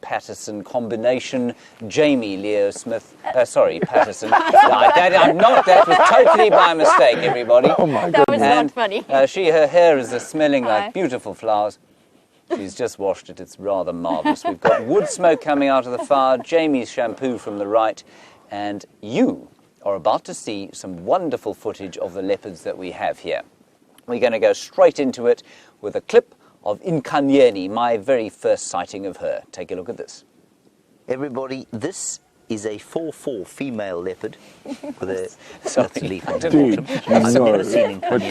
Patterson combination. Jamie Leo Smith. Patterson. That was totally by mistake, everybody. Oh my God. goodness. That was not funny. Her hair is smelling like beautiful flowers. She's just washed it. It's rather marvellous. We've got wood smoke coming out of the fire, Jamie's shampoo from the right, and you are about to see some wonderful footage of the leopards that we have here. We're going to go straight into it with a clip of Ineni, my very first sighting of her. Take a look at this. Everybody, this is a 4-4 female leopard with a leaf on the Dude, bottom. I've never seen Ineni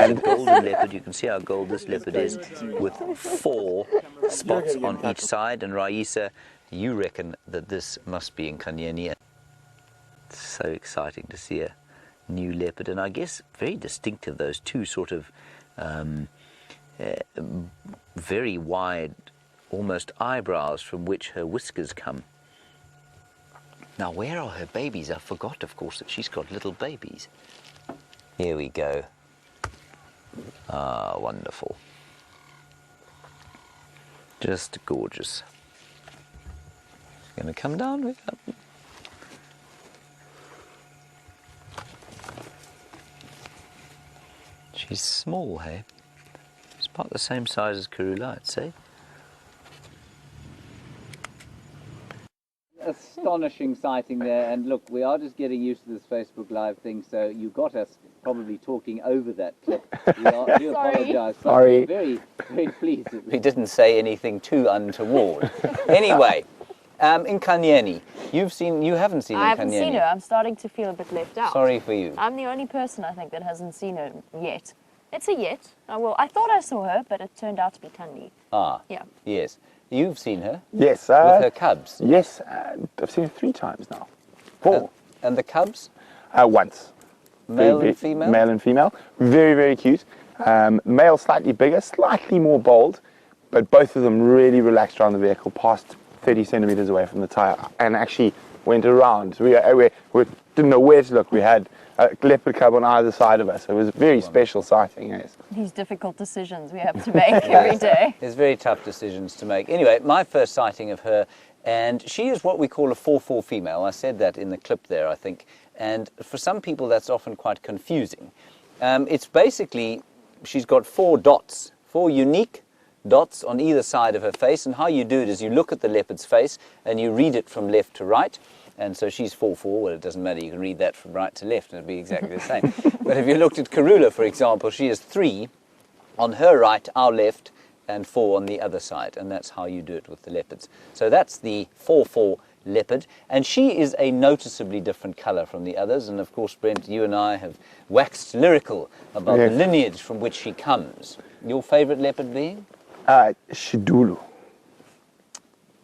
is a golden leopard. You can see how gold this leopard is with 4 spots on each side. And Raisa, you reckon that this must be Ineni. It's so exciting to see a new leopard, and I guess very distinctive, those two sort of very wide, almost eyebrows from which her whiskers come. Now, where are her babies? I forgot, of course, that she's got little babies. Here we go. Ah, wonderful. Just gorgeous. She's going to come down with her. She's small, hey? She's about the same size as Kula, I'd say. Astonishing sighting there, and look, we are just getting used to this Facebook Live thing, so you got us probably talking over that clip. We do apologise. Sorry. We're very, very pleased that we didn't say anything too untoward. Anyway, Ineni, you haven't seen Ineni. I haven't seen her. I'm starting to feel a bit left out. Sorry for you. I'm the only person, I think, that hasn't seen her yet. It's a yet. I thought I saw her, but it turned out to be Tundi. Ah. Yeah. Yes. You've seen her? Yes. With her cubs? Yes. I've seen her 3 times now. 4. And the cubs? Once. Male and female? Male and female. Very, very cute. Male slightly bigger, slightly more bold, but both of them really relaxed around the vehicle, past 30 centimeters away from the tire, and actually went around. We didn't know where to look. We had a leopard cub on either side of us. It was a very special sighting, yes. These difficult decisions we have to make every day. There's very tough decisions to make. Anyway, my first sighting of her, and she is what we call a 4-4 female. I said that in the clip there, I think. And for some people, that's often quite confusing. It's basically, she's got 4 dots, 4 unique dots on either side of her face, and how you do it is you look at the leopard's face and you read it from left to right. And so she's 4-4, well, it doesn't matter, you can read that from right to left and it'll be exactly the same. But if you looked at Kula, for example, she has 3 on her right, our left, and 4 on the other side, and that's how you do it with the leopards. So that's the 4-4 leopard, and she is a noticeably different colour from the others, and of course, Brent, you and I have waxed lyrical about the lineage from which she comes. Your favourite leopard being? Shidulu.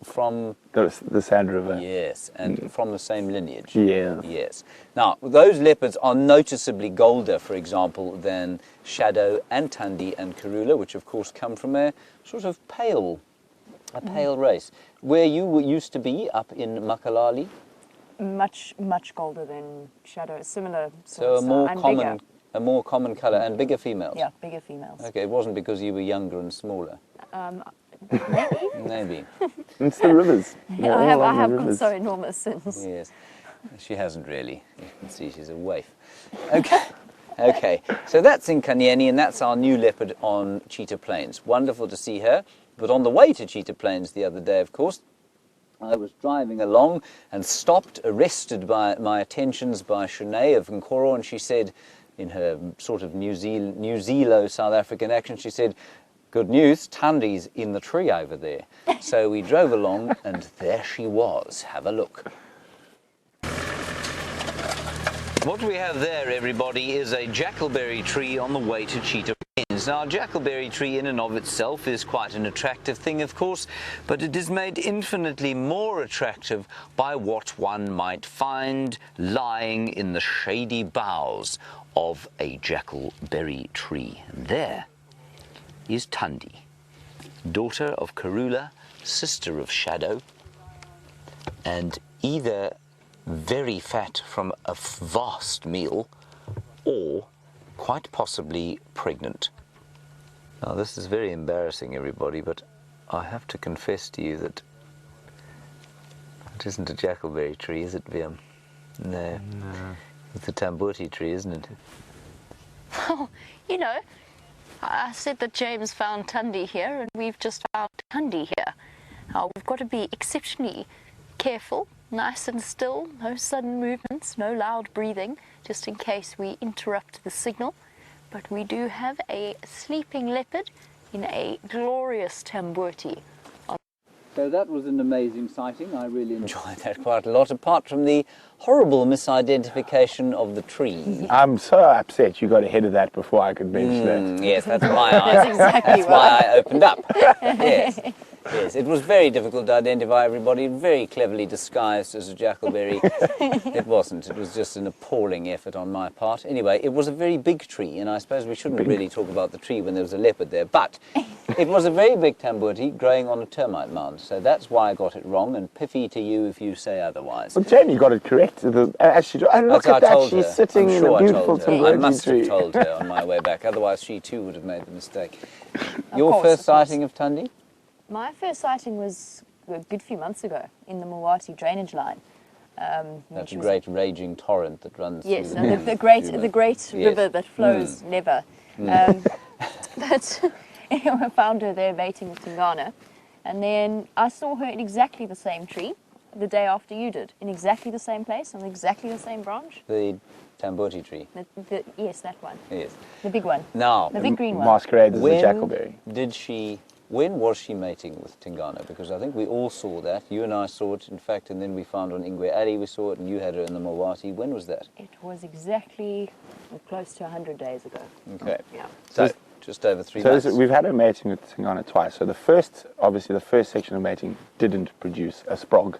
From the Sand River. Yes, and from the same lineage. Yeah. Yes. Now, those leopards are noticeably golder, for example, than Shadow and Tundi and Kula, which of course come from a sort of pale race. Where you used to be, up in Makalali? Much golder than Shadow. Similar. So bigger. a more common colour and bigger females. Yeah, bigger females. Okay, it wasn't because you were younger and smaller. Maybe. It's the rivers. I have got so enormous sins. Yes. She hasn't really. You can see she's a waif. Okay. So that's Ineni, and that's our new leopard on Cheetah Plains. Wonderful to see her. But on the way to Cheetah Plains the other day, of course, I was driving along and stopped, arrested by my attentions by Shanae of Nkoro, and she said, in her sort of New Zealand South African accent, she said, "Good news, Tundi's in the tree over there." So we drove along, and there she was. Have a look. What we have there, everybody, is a jackalberry tree on the way to Cheetah Plains. Now, a jackalberry tree in and of itself is quite an attractive thing, of course, but it is made infinitely more attractive by what one might find lying in the shady boughs of a jackalberry tree. And there is Tundi, daughter of Kula, sister of Shadow, and either very fat from a vast meal or quite possibly pregnant. Now, this is very embarrassing, everybody, but I have to confess to you that it isn't a jackalberry tree, is it, Viam? No. It's a tambuti tree, isn't it? Well, you know, I said that James found Tundi here, and we've just found Tundi here. We've got to be exceptionally careful, nice and still, no sudden movements, no loud breathing, just in case we interrupt the signal. But we do have a sleeping leopard in a glorious tambuti. So that was an amazing sighting. I really enjoyed that quite a lot, apart from the horrible misidentification of the tree. I'm so upset you got ahead of that before I could mention it. Yes, that's my eye. That's exactly That's why I opened up. Yes. Yes, it was very difficult to identify everybody, very cleverly disguised as a jackalberry. It wasn't. It was just an appalling effort on my part. Anyway, it was a very big tree, and I suppose we shouldn't really talk about the tree when there was a leopard there, but it was a very big tambuti growing on a termite mound, so that's why I got it wrong, and piffy to you if you say otherwise. Well, Jamie got it correct. And look That's at what I that, told she's her. sitting I'm in sure a beautiful I told her. I tambuti must tree. have told her on my way back, otherwise she too would have made the mistake. Your course, first of course. sighting of Tundi? My first sighting was a good few months ago in the Mawati drainage line. When That's she a was- great raging torrent that runs Yes, through and the great Yes. river that flows never. But anyway, I found her there mating with Tingana, and then I saw her in exactly the same tree the day after you did, in exactly the same place, on exactly the same branch. The tambuti tree. Yes, that one, Yes. the big one, Now, the big green one. Masquerades as a jackalberry. when was she mating with Tingana? Because I think we all saw that. You and I saw it, in fact, and then we found on Ingwe Alley we saw it, and you had her in the Mawati. When was that? It was exactly close to 100 days ago. Okay. Yeah. So, just over 3 So months. we've had a mating with Tingana twice. So the first section of mating didn't produce a sprog,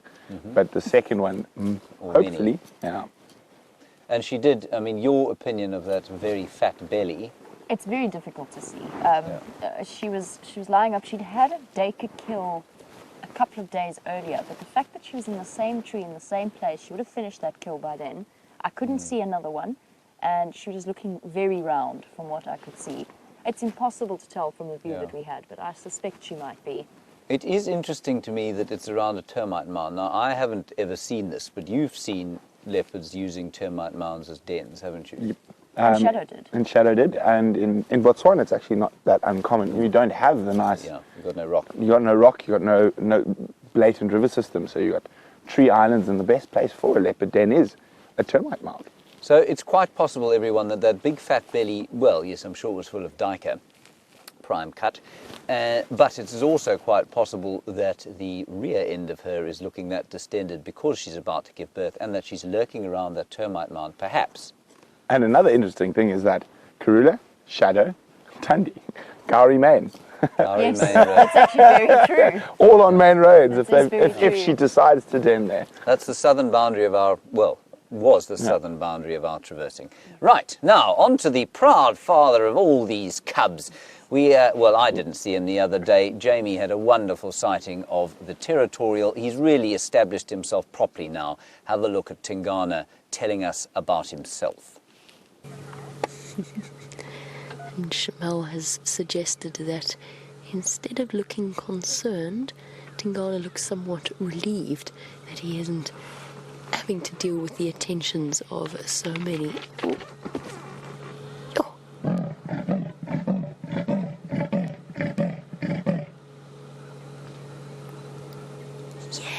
but the second one, Or hopefully, yeah. And she did, I mean, your opinion of that very fat belly. It's very difficult to see. She was lying up. She'd had a Dacre kill a couple of days earlier, but the fact that she was in the same tree in the same place, she would have finished that kill by then. I couldn't see another one, and she was looking very round from what I could see. It's impossible to tell from the view that we had, but I suspect she might be. It is interesting to me that it's around a termite mound. Now, I haven't ever seen this, but you've seen leopards using termite mounds as dens, haven't you? Yep. And Shadow did. And Shadow did, and in Botswana it's actually not that uncommon. You don't have the nice. Yeah, you've got no rock. You got no rock. You got no blatant river system. So you got tree islands, and the best place for a leopard den is a termite mound. So it's quite possible, everyone, that big fat belly, well, yes, I'm sure it was full of Dacre, prime cut, but it is also quite possible that the rear end of her is looking that distended because she's about to give birth, and that she's lurking around that termite mound, perhaps. And another interesting thing is that Kula, Shadow, Tundi, Gowrie Main, Yes, Main Road. that's actually very true. all on main roads. That is very If true. she decides to den there. That's the southern boundary of our, well, was the southern boundary of our traversing. Right, now, on to the proud father of all these cubs. Well, I didn't see him the other day. Jamie had a wonderful sighting of the territorial. He's really established himself properly now. Have a look at Tingana telling us about himself. And Shamel has suggested that instead of looking concerned, Tingana looks somewhat relieved that he isn't having to deal with the attentions of so many. Oh.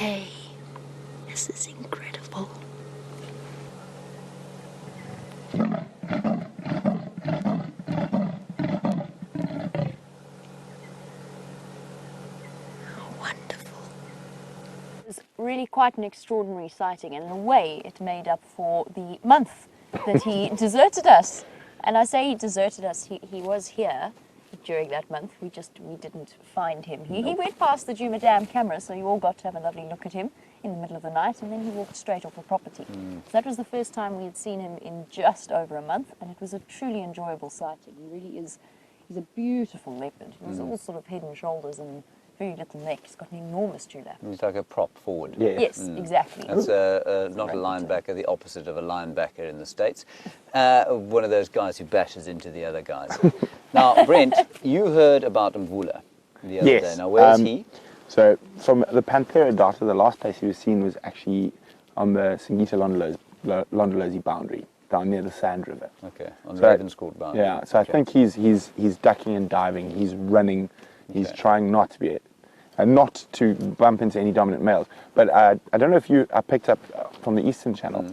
Yay! This is incredible. Wonderful. It was really quite an extraordinary sighting, and in a way it made up for the month that he deserted us. And I say he deserted us, he was here during that month, we didn't find him. He went past the Djuma Dam camera, so you all got to have a lovely look at him in the middle of the night, and then he walked straight off the property. So that was the first time we had seen him in just over a month, and it was a truly enjoyable sighting. He really is, he's a beautiful leopard. He was all sort of head and shoulders and very little neck. He's got an enormous dewlap. He's like a prop forward. Yeah. Yes, exactly. That's not a linebacker, the opposite of a linebacker in the States. One of those guys who bashes into the other guys. Now, Brent, you heard about Mvula. the other Yes, day. Now, where's he? So from the Panthera data, the last place he was seen was actually on the Singita-Londolozi boundary, down near the Sand River. Okay, on So, Ravenscourt boundary. Yeah, so okay. I think he's ducking and diving, he's running, he's trying not to be not to bump into any dominant males. But I don't know if I picked up from the Eastern Channel.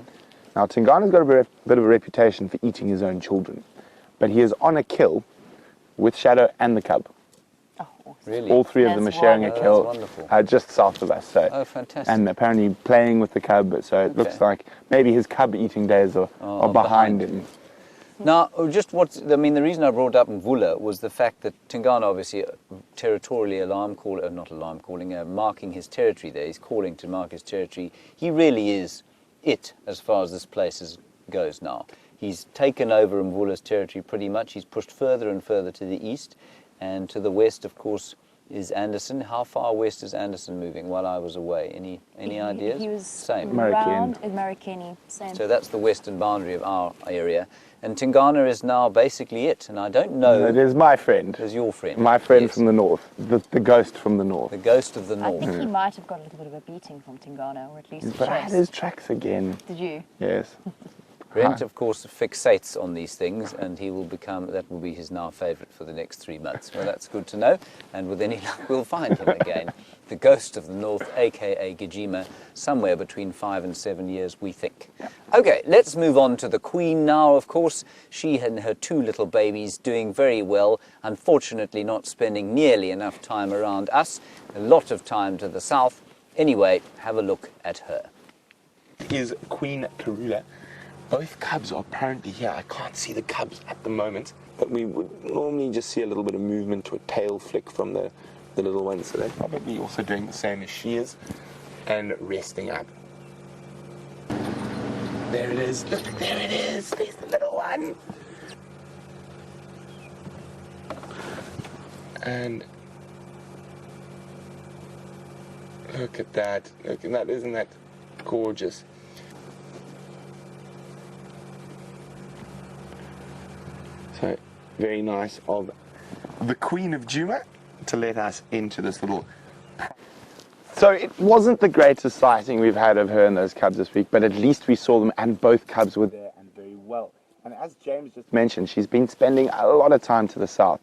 Now, Tingana's got a bit of a reputation for eating his own children, but he is on a kill with Shadow and the cub. Oh, awesome. Really? All three of them are sharing a kill just south of us. So, oh, fantastic. and apparently playing with the cub, so it looks like maybe his cub eating days are behind him. Now, the reason I brought up Mvula was the fact that Tingana, obviously, territorially marking his territory there. He's calling to mark his territory. He really is it as far as this place goes now. He's taken over Mvula's territory pretty much. He's pushed further and further to the east, and to the west, of course, is Anderson. How far west is Anderson moving while I was away? Any ideas? He was same. around Marikeni, same. So that's the western boundary of our area. And Tingana is now basically it. And I don't know. It is my friend. It is your friend. My friend from the north. The ghost from the north. The ghost of the I north. think he might have got a little bit of a beating from Tingana, or at least But I had his tracks again. Did you? Yes. Brent, of course, fixates on these things, and that will be his now favourite for the next 3 months. Well, that's good to know, and with any luck, we'll find him again. The ghost of the north, a.k.a. Gijima, somewhere between 5 and 7 years, we think. Okay, let's move on to the Queen now, of course. She and her 2 little babies doing very well, unfortunately not spending nearly enough time around us, a lot of time to the south. Anyway, have a look at her. Is Queen Karula. Both cubs are apparently here. I can't see the cubs at the moment, but we would normally just see a little bit of movement to a tail flick from the little ones. So they're probably also doing the same as she is and resting up. There it is. Look, there it is. There's the little one. And look at that. Look at that. Isn't that gorgeous? So very nice of the Queen of Djuma to let us into this little... So it wasn't the greatest sighting we've had of her and those cubs this week, but at least we saw them and both cubs were there and very well. And as James just mentioned, she's been spending a lot of time to the south.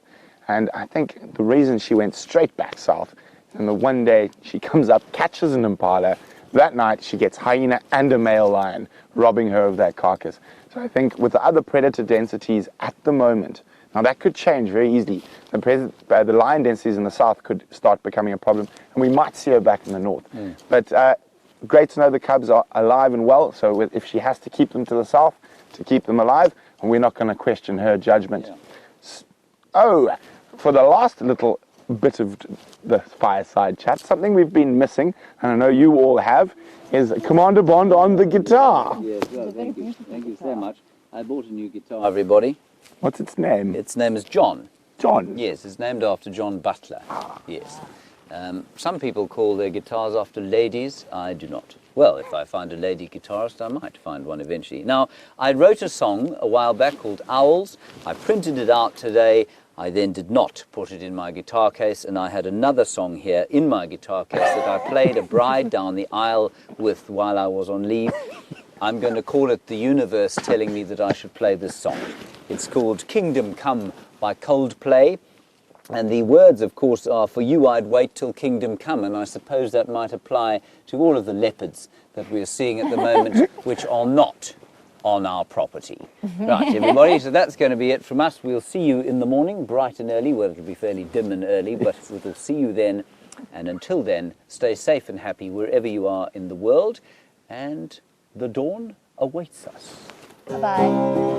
And I think the reason she went straight back south, and the one day she comes up, catches an impala, that night she gets hyena and a male lion, robbing her of that carcass. So I think with the other predator densities at the moment, now that could change very easily. The lion densities in the south could start becoming a problem, and we might see her back in the north. But great to know the cubs are alive and well, so if she has to keep them to the south, to keep them alive, and we're not going to question her judgment. Yeah. Oh, for the last little bit of the fireside chat, something we've been missing, and I know you all have, is Commander Bond on the guitar. Yes, well, thank you. Thank you so much. I bought a new guitar, everybody. What's its name? Its name is John. John? Yes, it's named after John Butler. Yes. Some people call their guitars after ladies. I do not. Well, if I find a lady guitarist, I might find one eventually. Now, I wrote a song a while back called Owls. I printed it out today. I then did not put it in my guitar case, and I had another song here in my guitar case that I played a bride down the aisle with while I was on leave. I'm going to call it the universe telling me that I should play this song. It's called Kingdom Come by Coldplay. And the words, of course, are, for you I'd wait till kingdom come. And I suppose that might apply to all of the leopards that we're seeing at the moment, which are not on our property. Right, everybody, so that's going to be it from us. We'll see you in the morning, bright and early. Well, it'll be fairly dim and early, but we'll see you then. And until then, stay safe and happy wherever you are in the world. And the dawn awaits us. Bye-bye.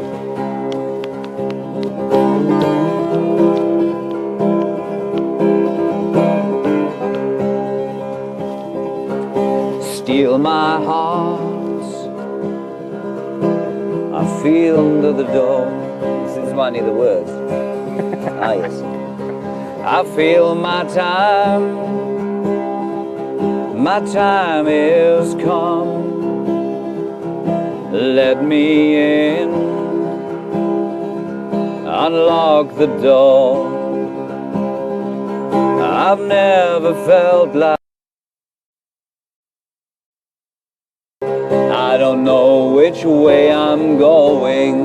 Steal my heart, I feel under the door. This is one of the words. Ah, yes. I feel my time is come. Let me in, unlock the door. I've never felt like I don't know which way I'm going.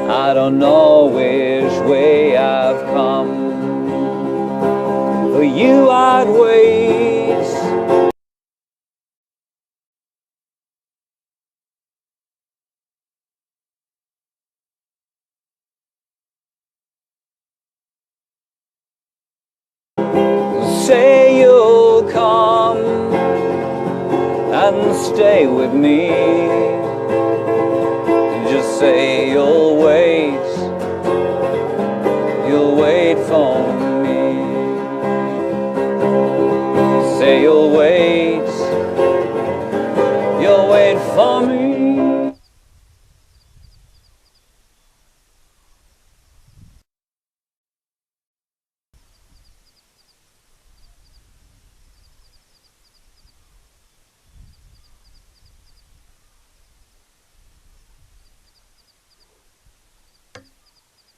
I don't know which way I've come. For you I'd wait. Say you'll come and stay with me. Just say you'll wait for me. Say you'll wait for me.